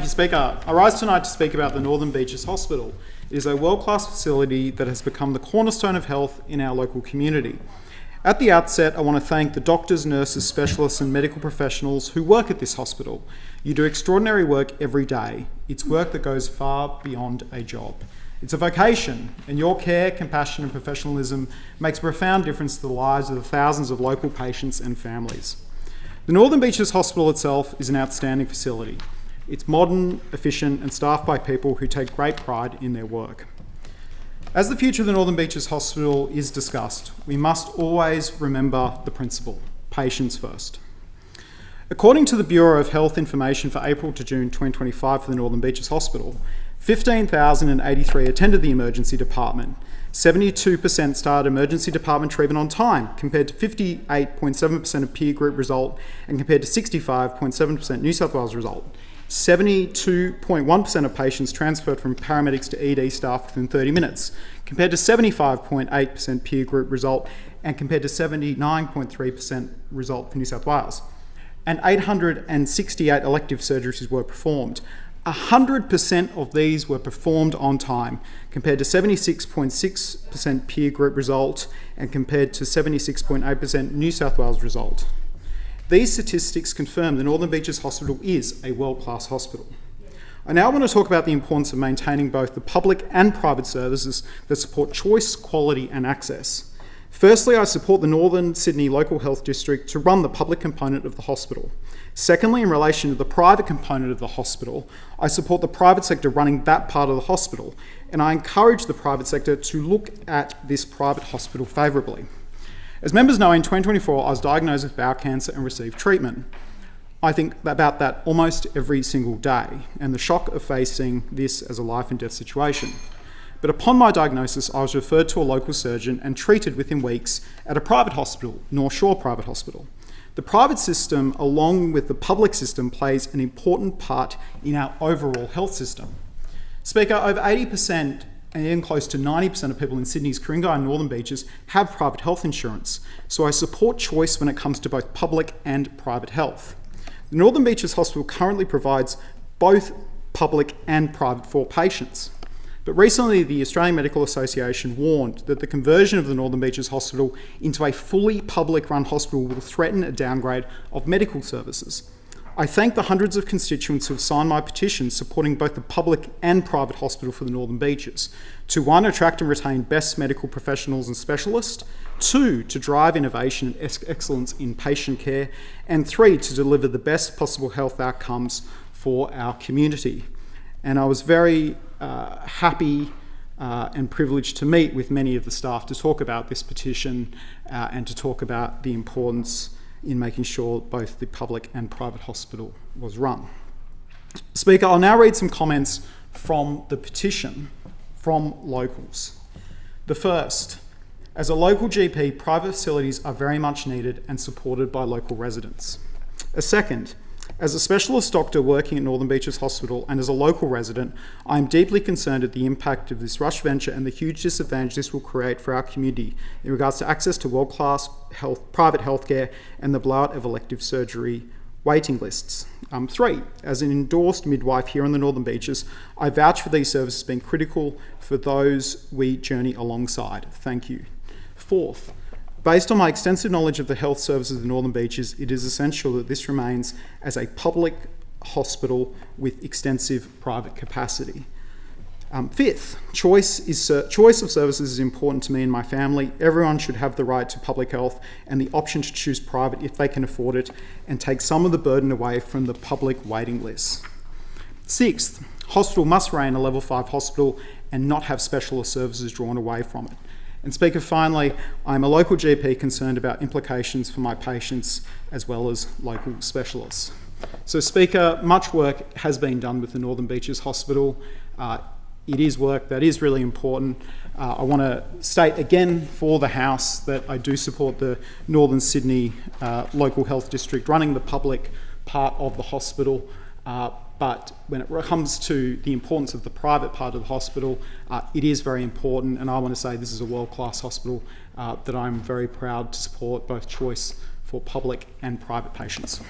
you, Speaker. I rise tonight to speak about the Northern Beaches Hospital. It is a world-class facility that has become the cornerstone of health in our local community. At the outset, I want to thank the doctors, nurses, specialists and medical professionals who work at this hospital. You do extraordinary work every day. It's work that goes far beyond a job. It's a vocation, and your care, compassion and professionalism makes a profound difference to the lives of the thousands of local patients and families. The Northern Beaches Hospital itself is an outstanding facility. It's modern, efficient and staffed by people who take great pride in their work. As the future of the Northern Beaches Hospital is discussed, we must always remember the principle: patients first. According to the Bureau of Health Information for April to June 2025 for the Northern Beaches Hospital, 15,083 attended the emergency department. 72% started emergency department treatment on time, compared to 58.7% of peer group result and compared to 65.7% New South Wales result. 72.1% of patients transferred from paramedics to ED staff within 30 minutes, compared to 75.8% peer group result and compared to 79.3% result for New South Wales. And 868 elective surgeries were performed. 100% of these were performed on time, compared to 76.6% peer group result and compared to 76.8% New South Wales result. These statistics confirm the Northern Beaches Hospital is a world-class hospital. I now want to talk about the importance of maintaining both the public and private services that support choice, quality and access. Firstly, I support the Northern Sydney Local Health District to run the public component of the hospital. Secondly, in relation to the private component of the hospital, I support the private sector running that part of the hospital, and I encourage the private sector to look at this private hospital favourably. As members know, in 2024, I was diagnosed with bowel cancer and received treatment. I think about that almost every single day, and the shock of facing this as a life and death situation. But upon my diagnosis, I was referred to a local surgeon and treated within weeks at a private hospital, North Shore Private Hospital. The private system, along with the public system, plays an important part in our overall health system. Speaker, over 80% and even close to 90% of people in Sydney's Ku-ring-gai and Northern Beaches have private health insurance, so I support choice when it comes to both public and private health. The Northern Beaches Hospital currently provides both public and private for patients. But recently, the Australian Medical Association warned that the conversion of the Northern Beaches Hospital into a fully public-run hospital will threaten a downgrade of medical services. I thank the hundreds of constituents who have signed my petition supporting both the public and private hospital for the Northern Beaches to 1, attract and retain best medical professionals and specialists, 2, to drive innovation and excellence in patient care, and 3, to deliver the best possible health outcomes for our community. And I was very happy and privileged to meet with many of the staff to talk about this petition and to talk about the importance in making sure both the public and private hospital was run. Speaker, I'll now read some comments from the petition from locals. The first: as a local GP, private facilities are very much needed and supported by local residents. A second: as a specialist doctor working at Northern Beaches Hospital and as a local resident, I am deeply concerned at the impact of this rush venture and the huge disadvantage this will create for our community in regards to access to world-class private healthcare and the blowout of elective surgery waiting lists. 3, as an endorsed midwife here on the Northern Beaches, I vouch for these services being critical for those we journey alongside. Thank you. 4th, based on my extensive knowledge of the health services of the Northern Beaches, it is essential that this remains as a public hospital with extensive private capacity. 5th, choice of services is important to me and my family. Everyone should have the right to public health and the option to choose private if they can afford it and take some of the burden away from the public waiting lists. 6th, hospital must remain a level 5 hospital and not have specialist services drawn away from it. And Speaker, finally, I'm a local GP concerned about implications for my patients as well as local specialists. So Speaker, much work has been done with the Northern Beaches Hospital. It is work that is really important. I want to state again for the House that I do support the Northern Sydney Local Health District running the public part of the hospital. But when it comes to the importance of the private part of the hospital, it is very important, and I want to say this is a world-class hospital that I'm very proud to support both choice for public and private patients.